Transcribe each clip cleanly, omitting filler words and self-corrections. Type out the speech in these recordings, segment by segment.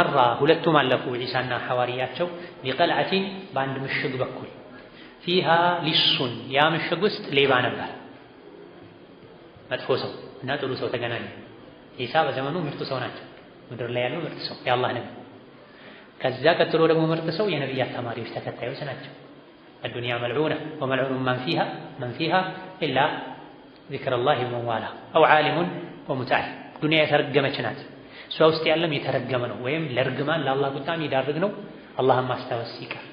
ፈመራ ሁለቱም አለፉ ዒሳና ሐዋርያቸው ቢቀልዓቲን በአንድ ምሽግ በኩል ፊሃ ሊሱን ያ ምሽግ ውስጥ ሌባ ነበር። መጥፎ ሰው እና ጥሩ ሰው ተገናኙ። ዒሳ በዘመኑ ምርጥ ሰው ናቸው። ምድር ላይ ያለው ምርጥ ሰው የአላህ ነብይ። ከዛ ቀጥሎ ደግሞ ምርጥ ሰው የነቢያት ተማሪዎች ተከታዮች ናቸው። አዱንያ መልዑና ወመልዑኑ መን ፊሃ ኢላ ዚክረላሂ ወመን ዋላህ አው ዓሊሙን ወሙተዓሊም። ዱንያ የተረገመች ናት። እሷ ውስጥ ያለም የተረገመ ነው፣ ወይም ለርግማን ለአላህ ቁጣ የሚዳርግ ነው። አላህን ማስታወስ ሲቀር፣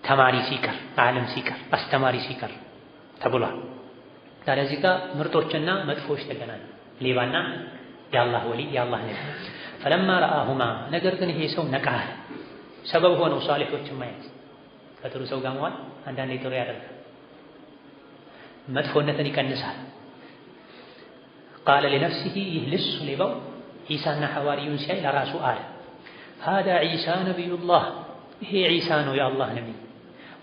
ተማሪ ሲቀር፣ ዓለም ሲቀር፣ አስተማሪ ሲቀር ተብሏል። ታዲያ እዚህ ጋር ምርጦችና መጥፎች ተገናኙ፣ ሌባና የአላህ ወሊ የአላህ ነብይ። ፈለማ ረአሁማ ነገር ግን ይሄ ሰው ነቃ፣ ሰበብ ሆነው ሷሊሖችን ማየት። ከጥሩ ሰው ጋር መዋል አንዳንዴ ጥሩ ያደርጋል፣ መጥፎነትን ይቀንሳል። ቃለ ሊነፍሲሂ ይህ ልሱ ሌባው ዒሳና ሐዋርዩን ሲያይ ለራሱ አለ ሃዛ ዒሳ ነቢዩላህ፣ ይሄ ዒሳ ነው የአላህ ነቢይ።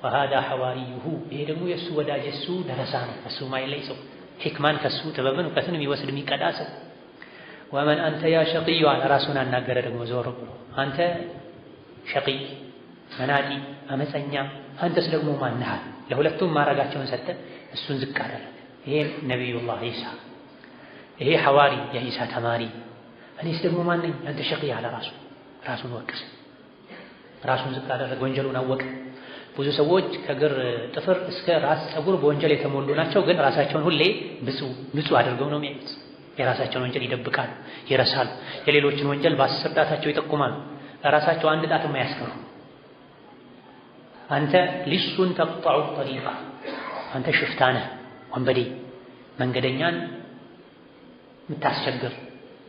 ወሃዛ ሐዋርዩሁ፣ ይሄ ደግሞ የእሱ ወዳጅ የእሱ ደረሳ ነው፣ ከሱ ማይለይ ሰው፣ ሕክማን ከሱ ጥበብን እውቀትን የሚወስድ የሚቀዳ ሰው። ወመን አንተ ያ ሸቂዩ አለ፣ ራሱን አናገረ ደግሞ ዞር ብሎ አንተ ሸቂይ፣ መናጢ፣ አመፀኛ፣ አንተስ ደግሞ ማንህ? ለሁለቱም ማዕረጋቸውን ሰጠ፣ እሱን ዝቅ አደረገ። ይሄ ነቢዩላህ ዒሳ፣ ይሄ ሐዋሪ የዒሳ ተማሪ፣ እኔስ ደግሞ ማን ነኝ? አንተ ሸቂይ አለ። ራሱን ወቀሰ፣ ራሱን ዝቅ አደረገ፣ ወንጀሉን አወቀ። ብዙ ሰዎች ከእግር ጥፍር እስከ ራስ ፀጉር በወንጀል የተሞሉ ናቸው፣ ግን ራሳቸውን ሁሌ ንጹህ አድርገው ነው የሚያዩት። የራሳቸውን ወንጀል ይደብቃሉ፣ ይረሳሉ። የሌሎችን ወንጀል በ10 ጣታቸው ይጠቁማሉ፣ ለራሳቸው አንድ ጣትም አያስቀሩ። አንተ ሊሱን ተቅጠዑ ጠሪቃ፣ አንተ ሽፍታ ነህ፣ ወንበዴ፣ መንገደኛን የምታስቸግር።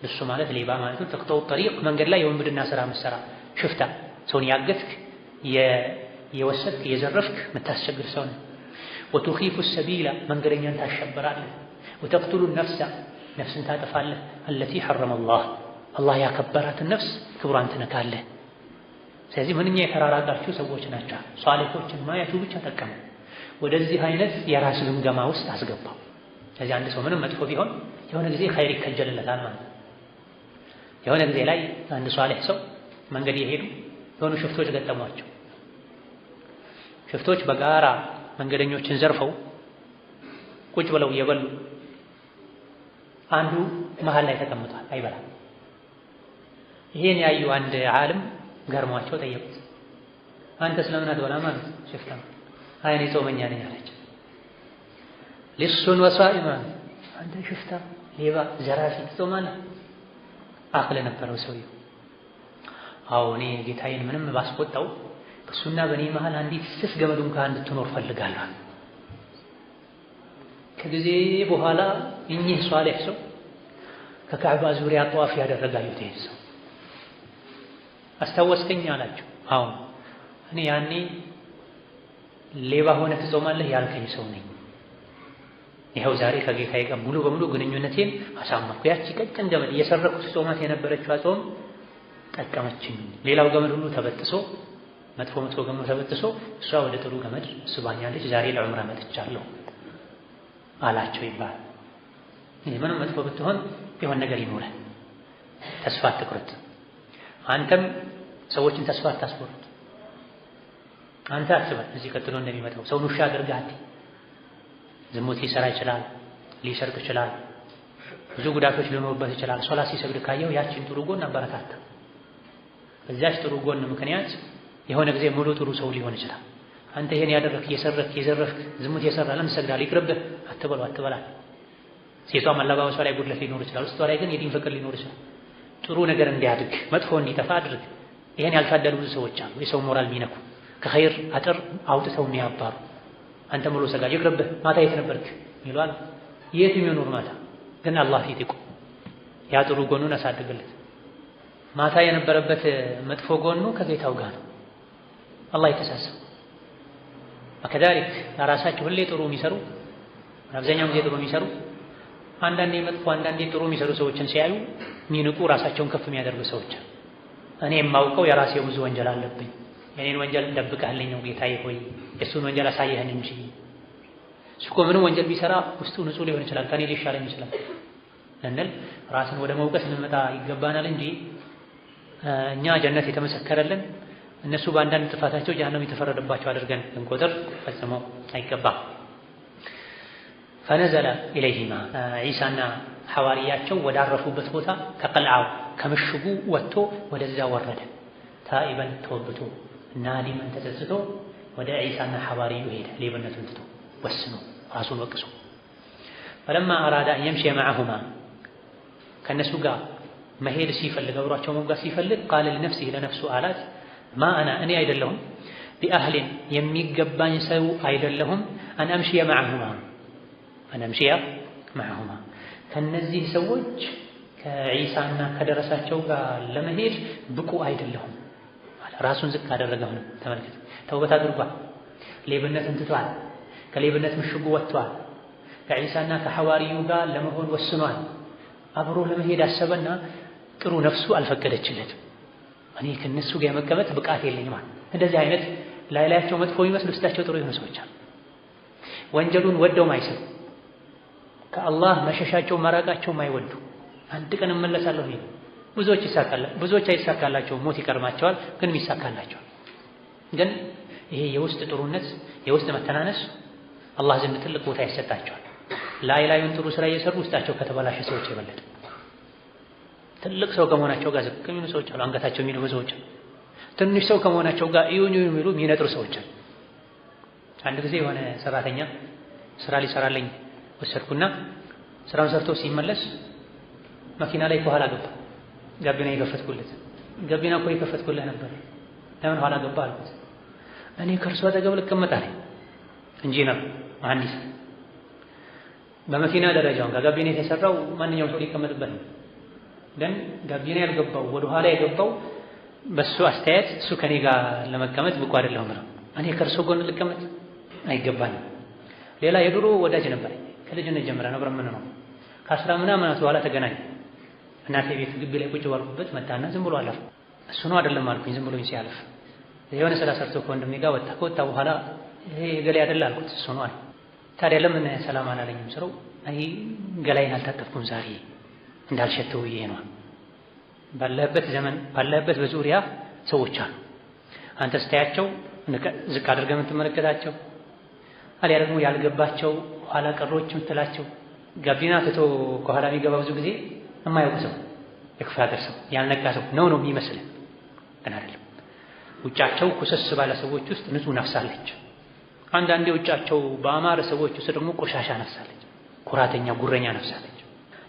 ልሱ ማለት ሌባ ማለት ነው። ተቅጠዑ ጠሪቅ መንገድ ላይ የወንብድና ስራ ምሰራ ሽፍታ፣ ሰውን ያገትክ የወሰድክ የዘረፍክ የምታስቸግር ሰው ነህ። ወቱኺፉ ሰቢላ መንገደኛን ታሸብራለህ። ወተቅቱሉ ነፍሳ ነፍስን ታጠፋለህ። አለቲ ሐረመ አላህ ያከበራትን ነፍስ ክብሯን ትነካለህ። ስለዚህ ምንኛ የተራራቃችሁ ሰዎች ናቸው። ሷሊሖችን ማየቱ ብቻ ጠቀመ። ወደዚህ አይነት የራስ ግምገማ ውስጥ አስገባው። ስለዚህ አንድ ሰው ምንም መጥፎ ቢሆን የሆነ ጊዜ ኸይር ይከጀልለታል ማለት ነው። የሆነ ጊዜ ላይ አንድ ሷሊሕ ሰው መንገድ የሄዱ የሆኑ ሽፍቶች ገጠሟቸው። ሽፍቶች በጋራ መንገደኞችን ዘርፈው ቁጭ ብለው እየበሉ አንዱ መሃል ላይ ተቀምጧል፣ አይበላም። ይሄን ያዩ አንድ ዓለም ገርሟቸው ጠየቁት፣ አንተ ስለምን አትበላም ማለት ሽፍታ ነው። አይ እኔ ጾመኛ ነኝ አለች። ሊሱን ወሳኢማ፣ አንተ ሽፍታ፣ ሌባ፣ ዘራፊ ትጾማለህ? አክለ ነበረው ሰውየው። አዎ እኔ ጌታዬን ምንም ባስቆጣው እሱና በእኔ መሃል አንዲት ስስ ገመድ እንኳን እንድትኖር ፈልጋለሁ። ከጊዜ በኋላ እኚህ ሷሊሕ ሰው ከካዕባ ዙሪያ ጠዋፍ ያደረጋዩት ይሄ ሰው አስታወስከኝ አላቸው። አዎ እኔ ያኔ ሌባ ሆነ ትጾማለህ ያልከኝ ሰው ነኝ። ይኸው ዛሬ ከጌታዬ ጋር ሙሉ በሙሉ ግንኙነቴን አሳመርኩ። ያቺ ቀጭን ገመድ እየሰረኩት ጾማት የነበረችው ጾም ጠቀመችኝ። ሌላው ገመድ ሁሉ ተበጥሶ መጥፎ ገመድ ተበጥሶ እሷ ወደ ጥሩ ገመድ ስባኛለች። ዛሬ ለዑምራ መጥቻለሁ አላቸው ይባላል። ምንም መጥፎ ብትሆን የሆነ ነገር ይኖራል። ተስፋ አትቁረጥ። አንተም ሰዎችን ተስፋ አታስቆርጥ። አንተ አትበል እዚህ ቀጥሎ እንደሚመጣው ሰውን ውሻ አድርገህ ዝሙት ሊሰራ ይችላል፣ ሊሰርቅ ይችላል፣ ብዙ ጉዳቶች ሊኖሩበት ይችላል። ሶላት ሲሰግድ ካየው ያችን ጥሩ ጎን አበረታታ። በዛች ጥሩ ጎን ምክንያት የሆነ ጊዜ ሙሉ ጥሩ ሰው ሊሆን ይችላል። አንተ ይሄን ያደረክ የሰረክ የዘረፍክ ዝሙት የሰራ ለምን ሰግዳለህ? ይቅርብህ አትበላት። ሴቷም አለባበሷ ላይ ጉድለት ሊኖር ይችላል፣ ውስጧ ላይ ግን የዲን ፍቅር ሊኖር ይችላል። ጥሩ ነገር እንዲያድግ መጥፎ እንዲጠፋ አድርግ። ይሄን ያልታደሉ ብዙ ሰዎች አሉ፣ የሰው ሞራል የሚነኩ ከኸይር አጥር አውጥተው የሚያባሩ። አንተ ሙሉ ሰጋጅ ይቅርብህ፣ ማታ የት ነበርክ ይሏል። የትም ይኑር ማታ ግን አላህ ፊት ይቁም። ያ ጥሩ ጎኑን አሳድግለት። ማታ የነበረበት መጥፎ ጎኑ ከጌታው ጋር ነው። አላህ ይተሳሰብ። ከዛሊክ ለራሳቸው ሁሌ ጥሩ የሚሰሩ አብዛኛው ጊዜ ጥሩ የሚሰሩ አንዳንዴ መጥፎ አንዳንዴ ጥሩ የሚሰሩ ሰዎችን ሲያዩ የሚንቁ ራሳቸውን ከፍ የሚያደርጉ ሰዎች እኔ የማውቀው የራሴው ብዙ ወንጀል አለብኝ፣ የኔን ወንጀል ደብቀህልኝ ነው ጌታዬ ሆይ የእሱን ወንጀል አሳየህን እንጂ እሱ እኮ ምንም ወንጀል ቢሰራ ውስጡ ንጹህ ሊሆን ይችላል፣ ከኔ ሊሻለኝ ይችላል እንል ራስን ወደ መውቀስ ልንመጣ ይገባናል እንጂ እኛ ጀነት የተመሰከረልን እነሱ በአንዳንድ ጥፋታቸው ጀሃነም የተፈረደባቸው አድርገን እንቆጥር ፈጽሞ አይገባም። ፈነዘለ ኢለይሂማ ዒሳና ሐዋርያቸው ወዳረፉበት ቦታ ከቀልዓው ከምሽጉ ወጥቶ ወደዛ ወረደ። ታኢበን ተወብቶ ናዲመን ተጸጽቶ ወደ ዒሳና ሐዋርዩ ሄደ። ሌብነቱን ትቶ ወስኖ ራሱን ወቅሶ ፈለማ አራዳ አን የምሺየ መዐሁማ ከእነሱ ጋር መሄድ ሲፈልግ አብሯቸው መጓዝ ሲፈልግ ቃለ ሊነፍሲሂ ለነፍሱ አላት ማ አና እኔ አይደለሁም ቢአህሊን የሚገባኝ ሰው አይደለሁም አን አምሺየ መዐሁማ ከነዚህ ሰዎች ከዒሳና ከደረሳቸው ጋር ለመሄድ ብቁ አይደለሁም። ራሱን ዝቅ አደረገው ነው። ተመልከቱ፣ ተውበት አድርጓል። ሌብነትን ትቷል። ከሌብነት ምሽጉ ወጥቷል። ከዒሳና ከሐዋርዩ ጋር ለመሆን ወስኗል። አብሮ ለመሄድ አሰበና ጥሩ ነፍሱ አልፈቀደችለትም። እኔ ከነሱ ጋር የመቀመጥ ብቃት የለኝም ማለት። እንደዚህ አይነት ላያቸው መጥፎ ይመስል ውስጣቸው ጥሩ የሆኑ ሰዎች አሉ። ወንጀሉን ወደው ማይሰሩ ከአላህ መሸሻቸው መራቃቸው ማይወዱ አንድ ቀን እመለሳለሁ ይላሉ። ብዙዎች አይሳካላቸው፣ ሞት ይቀርማቸዋል፣ ግን ይሳካላቸዋል። ግን ይሄ የውስጥ ጥሩነት የውስጥ መተናነስ አላህ ዘንድ ትልቅ ቦታ ይሰጣቸዋል። ላዩን ጥሩ ስራ እየሰሩ ውስጣቸው ከተበላሸ ሰዎች የበለጠ ትልቅ ሰው ከመሆናቸው ጋር ዝቅ የሚሉ ሰዎች አሉ። አንገታቸው የሚደፉ ሰዎች አሉ። ትንሽ ሰው ከመሆናቸው ጋር እዩኝ የሚሉ የሚነጥሩ ሰዎች አሉ። አንድ ጊዜ የሆነ ሰራተኛ ስራ ሊሰራልኝ ወሰድኩና ስራውን ሰርቶ ሲመለስ መኪና ላይ ከኋላ ገባ። ጋቢና የከፈትኩለት ጋቢና እኮ የከፈትኩልህ ነበር ለምን ኋላ ገባ አልኩት። እኔ ከእርሱ አጠገብ ልቀመጥ አለኝ። ኢንጂነር መሐንዲስ በመኪና ደረጃውን ጋቢና የተሰራው ማንኛውም ሰው ሊቀመጥበት ነው። ግን ጋቢና ያልገባው ወደ ኋላ የገባው በሱ አስተያየት እሱ ከኔ ጋር ለመቀመጥ ብቁ አይደለሁም ነው። እኔ ከእርሱ ጎን ልቀመጥ አይገባኝም። ሌላ የድሮ ወዳጅ ነበር፣ ከልጅነት ጀምረን አብረን የምንኖር ከ10 ምናምን ዓመት በኋላ ተገናኘ። እናቴ ቤት ግቢ ላይ ቁጭ ባልኩበት መጣና ዝም ብሎ አለፈ። እሱ ነው አይደለም አልኩኝ። ዝም ብሎኝ ሲያልፍ የሆነ ስራ ሰርቶ ከወንድሜ ጋር ወጣ። ከወጣ በኋላ ይሄ ገሌ አይደል አልኩት። እሱ ነው አለ። ታዲያ ለምን ሰላም አላለኝም ስለው አይ ገላዬን አልታጠብኩም ዛሬ እንዳልሸተው ብዬ ነው። ባለህበት ዘመን ባለህበት በዙሪያ ሰዎች አሉ። አንተ ስታያቸው ዝቅ አድርገህ የምትመለከታቸው አሊያ ደግሞ ያልገባቸው ኋላ ቀሮች የምትላቸው ጋቢና ትቶ ከኋላ የሚገባ ብዙ ጊዜ የማያውቅ ሰው የክፍለ ሀገር ሰው ያልነቃ ሰው ነው የሚመስልህ፣ ግን አይደለም። ውጫቸው ኩሰስ ባለ ሰዎች ውስጥ ንጹህ ነፍስ አለች። አንዳንዴ ውጫቸው በአማረ ሰዎች ውስጥ ደግሞ ቆሻሻ ነፍስ አለች፣ ኩራተኛ ጉረኛ ነፍስ አለች።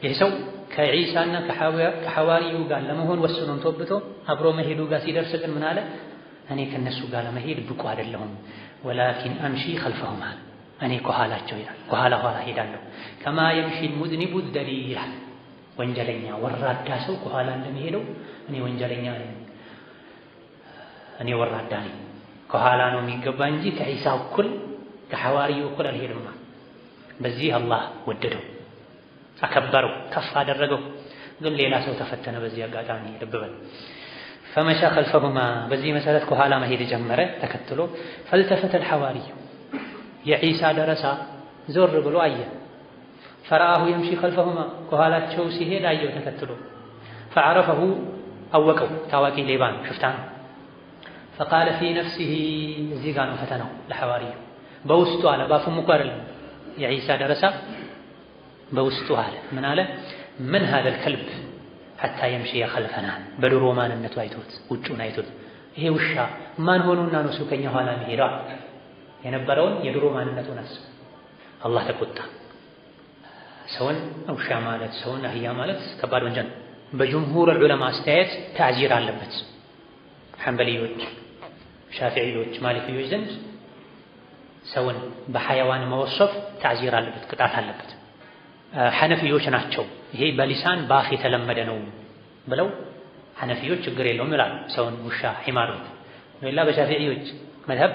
ይህ ሰው ከዒሳና ከሐዋርዩ ጋር ለመሆን ወስኖን ተወብቶ አብሮ መሄዱ ጋር ሲደርስ ግን ምን አለ? እኔ ከነሱ ጋር ለመሄድ ብቁ አይደለሁም። ወላኪን አምሺ ኸልፈሁማ እኔ ከኋላቸው ይላል፣ ከኋላ ሄዳለሁ። ከማ የምሺ ሙዝኒቡ ደሊል ወንጀለኛ ወራዳ ሰው ከኋላ እንደሚሄደው እኔ ወንጀለኛ ነኝ፣ እኔ ወራዳ ነኝ። ከኋላ ነው የሚገባ እንጂ ከዒሳ እኩል ከሐዋርዩ እኩል አልሄድም። በዚህ አላህ ወደደው፣ አከበረው፣ ከፍ አደረገው። ግን ሌላ ሰው ተፈተነ በዚህ አጋጣሚ። ልብ በል ፈመሻ ኸልፈሁማ በዚህ መሰረት ከኋላ መሄድ ጀመረ ተከትሎ። ፈልተፈተ አልሐዋርዩ የዒሳ ደረሳ ዞር ብሎ አየ። ፈረአሁ የምሺ ኸልፈሁማ ከኋላቸው ሲሄድ አየው ተከትሎ። ፈዐረፈሁ አወቀው፣ ታዋቂ ሌባ ነው፣ ሽፍታ ነው። ፈቃለ ፊ ነፍሲሂ እዚህ ጋር ነው ፈተናው ለሐዋርዩ። በውስጡ አለ፣ ባፉም እኮ አይደለም። የዒሳ ደረሳ በውስጡ አለ። ምን አለ? ምን ሀዘል ከልብ ሐታ የምሺየ ኸልፈና በድሮ ማንነቱ አይቶት ውጩን አይቶት ይሄ ውሻ ማን ሆኖና ነው እሱ ከኛ ኋላ የሚሄደው? የነበረውን የድሮ ማንነቱን አስብ። አላህ ተቆጣ። ሰውን ውሻ ማለት ሰውን አህያ ማለት ከባድ ወንጀል ነው። በጅምሁር ዑለማ አስተያየት ተዕዚር አለበት። ሐንበሊዮች፣ ሻፊዒዮች፣ ማሊክዮች ዘንድ ሰውን በሐያዋን መወሰፍ ተዕዚር አለበት፣ ቅጣት አለበት። ሐነፊዮች ናቸው ይሄ በሊሳን በአፍ የተለመደ ነው ብለው ሐነፊዮች ችግር የለውም ይላሉ። ሰውን ውሻ ሒማር ሌላ በሻፊዒዮች መዝሀብ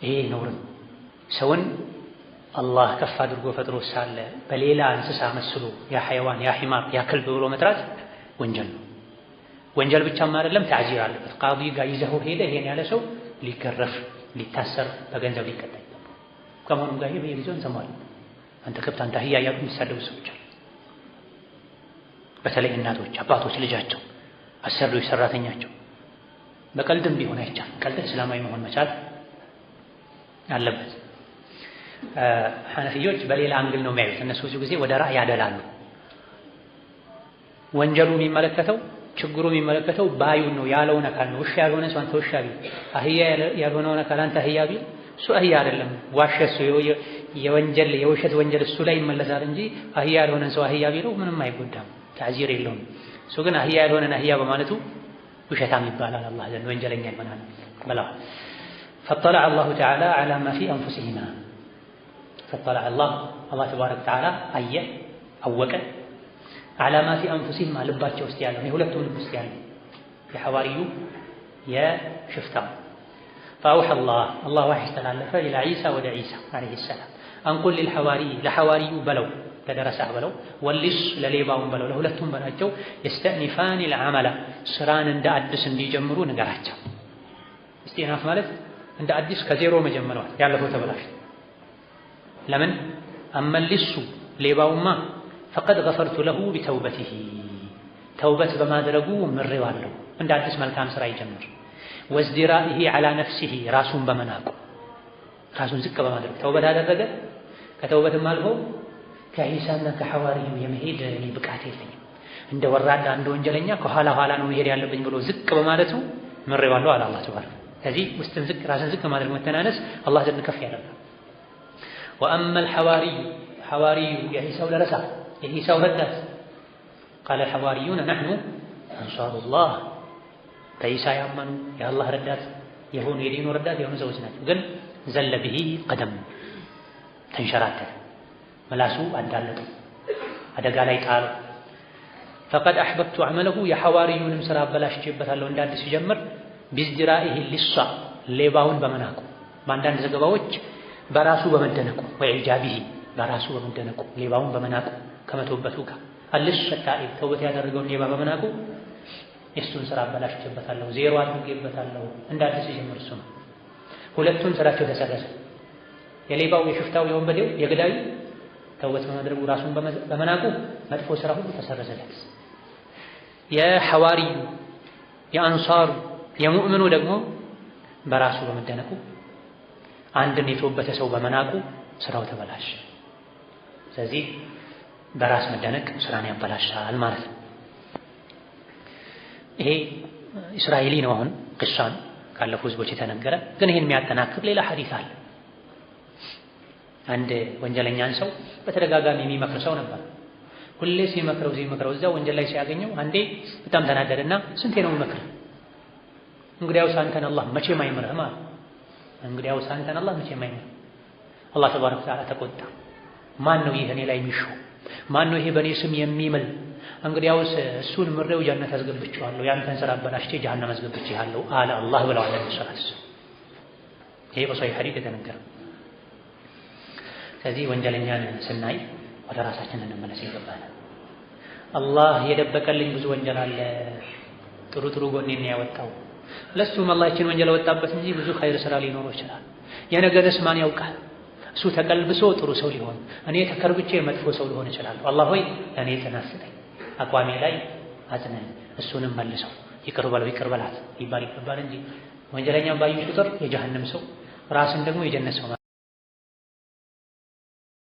ይሄ ነውር ነው። ሰውን አላህ ከፍ አድርጎ ፈጥሮ ሳለ በሌላ እንስሳ መስሎ ያ ሐይዋን ያ ሒማር ያ ከልብ ብሎ መጥራት ወንጀል ነው። ወንጀል ብቻም አይደለም ተዕዚር አለበት። ቃዲ ጋር ይዘው ሄደ ይሄን ያለ ሰው ሊገረፍ ሊታሰር በገንዘብ ሊቀጣ ከመሆኑም ጋር ይሄ በየጊዜው እንሰማለን። አንተ ከብት አንተ አህያ እያሉ የሚሳደቡ ሰዎች አሉ። በተለይ እናቶች አባቶች ልጃቸው አሰሪዎች ሰራተኛቸው። በቀልድም ቢሆን አይቻልም። ቀልድ እስላማዊ መሆን መቻል አለበት። ሐነፊዮች በሌላ አንግል ነው የሚያዩት። እነሱ ብዙ ጊዜ ወደ ራእይ ያደላሉ። ወንጀሉ የሚመለከተው ችግሩ የሚመለከተው ባዩን ነው ያለውን አካል ነው። ውሻ ያልሆነ ሰው አንተ ውሻ ቢል፣ አህያ ያልሆነውን አካል አንተ አህያ ቢል እሱ አህያ አይደለም ዋሸ። እሱ የውሸት ወንጀል እሱ ላይ ይመለሳል እንጂ አህያ ያልሆነን ሰው አህያ ቢለው ምንም አይጎዳም፣ ተዕዚር የለውም። እሱ ግን አህያ ያልሆነን አህያ በማለቱ ውሸታም ይባላል አላህ ዘንድ ወንጀለኛ ይሆናል ብላ ፈጠለዐ አላሁ ተዓላ ዐላ ማ ፊ አንፉሲሂማ ፈጠለዐ አላህ ተባረከ ወተዓላ አየ አወቀ ዐላ ማ ፊ አንፉሲሂማ ልባቸው ውስጥ ያለው የሁለቱም ልብ ውስጥ ያለው የሐዋርዩ የሽፍታው ፈአውሐ አላህ ዋህይ አስተላለፈ ኢላ ዒሳ ወደ ዒሳ ዓለይሂ ሰላም አንቁል ሊልሐዋርይ ለሐዋርዩ በለው ለደረሳህ በለው ወሊስ ለሌባውን በለው ለሁለቱም በላቸው የስተእኒፋኒ ልዓመላ ስራን እንደ አዲስ እንዲጀምሩ ንገራቸው። እስቲናፍ ማለት እንደ አዲስ ከዜሮ መጀመሪያው ያለፈው ተበላሽ። ለምን አመልሱ ሌባውማ ፈቀድ ገፈርቱ ለሁ ቢተውበቲሂ ተውበት በማድረጉ ምሬዋለሁ እንደ አዲስ መልካም ስራ ይጀምር። ወዝዲራኢሂ ዐላ ነፍሲሂ ራሱን በመናቁ ራሱን ዝቅ በማድረግ ተውበት አደረገ። ከተውበትም አልፎ ከዒሳና ከሐዋርዩ የመሄድ እኔ ብቃት የለኝም እንደ ወራዳ እንደ ወንጀለኛ ከኋላ ኋላ ነው መሄድ ያለብኝ ብሎ ዝቅ በማለቱ ምሬዋለሁ አለ አላህ ተባረከ። ከዚህ ውስጥን ዝቅ ራስን ዝቅ ማድረግ መተናነስ አላህ ዘንድ ከፍ ያደርጋል። ወአመል ሐዋርዩ የዒሳው ደረሳ የዒሳው ረዳት ቃለ ሐዋርዩነ ነሕኑ አንሷሩላህ በዒሳ ያመኑ የአላህ ረዳት የሆኑ የዲኑ ረዳት የሆኑ ሰዎች ናቸው። ግን ዘለ ብሂ ቀደም ተንሸራተተ መላሱ አዳለጡ አደጋ ላይ ጣሉ። ፈቀድ አሕበብቱ ዐመለሁ የሐዋርዩንም ስራ አበላሽቼበታለሁ እንደ አዲስ ሲጀምር ቢዝዲራኢሂ ሊሷ ሌባውን በመናቁ በአንዳንድ ዘገባዎች በራሱ በመደነቁ ወኢዕጃቢሂ በራሱ በመደነቁ ሌባውን በመናቁ ከመተውበቱ ጋር አልሽ ታኢብ ተውበት ያደረገውን ሌባ በመናቁ የእሱን ስራ አበላሽቼበታለሁ ዜሮ አድርጌበታለሁ እንደ አዲስ ሲጀምር እሱ ነው። ሁለቱም ስራቸው ተሰረዘ። የሌባው የሽፍታው የወንበዴው የገዳዩ ተውበት በማድረጉ ራሱን በመናቁ መጥፎ ስራ ሁሉ ተሰረዘለት። የሐዋርዩ የአንሳሩ የሙእምኑ ደግሞ በራሱ በመደነቁ አንድን የተወበተ ሰው በመናቁ ስራው ተበላሽ። ስለዚህ በራስ መደነቅ ስራን ያበላሻል ማለት ነው። ይሄ እስራኤሊ ነው። አሁን ቅሳን ካለፉ ህዝቦች የተነገረ ግን ይሄን የሚያጠናክር ሌላ ሐዲስ አለ። አንድ ወንጀለኛን ሰው በተደጋጋሚ የሚመክር ሰው ነበር። ሁሌ ሲመክረው እዛው ወንጀል ላይ ሲያገኘው አንዴ በጣም ተናደደና ስንቴ ነው የሚመክር? እንግዲያውስ አንተን አላህ መቼም አይምርህም አለ። እንግዲያውስ አንተን አላህ መቼም አይምርህም። አላህ ተባረከ ወተዓላ ተቆጣ። ማን ነው ይሄ እኔ ላይ የሚሾው? ማን ነው ይሄ በእኔ ስም የሚምል? እንግዲያውስ እሱን ምሬው ጀነት አስገብቼዋለሁ፣ ያንተን ስራ አበላሽቼ ጀሃነም አስገብቼሃለሁ አለ አላህ ብለዋል ነብዩ ሰለላሁ ዐለይሂ ወሰለም። ይሄ በሶሒህ ሐዲስ የተነገረ። ስለዚህ ወንጀለኛን ስናይ ወደ ራሳችን እንመለስ ይገባናል። አላህ የደበቀልኝ ብዙ ወንጀል አለ፣ ጥሩ ጎኔን ያወጣው ለሱም አላህ ይችን ወንጀል ወጣበት እንጂ ብዙ ኸይር ስራ ሊኖረው ይችላል። የነገርስ ማን ያውቃል? እሱ ተቀልብሶ ጥሩ ሰው ሊሆን፣ እኔ ተከርብቼ መጥፎ ሰው ሊሆን ይችላል። አላህ ሆይ እኔ ተናስጠኝ፣ አቋሜ ላይ አጽነኝ፣ እሱንም መልሰው ይቅር በለው ይቅር በላት ይባል ይገባል እንጂ ወንጀለኛን ባዩ ቁጥር የጀሃነም ሰው ራስን ደግሞ የጀነት ሰው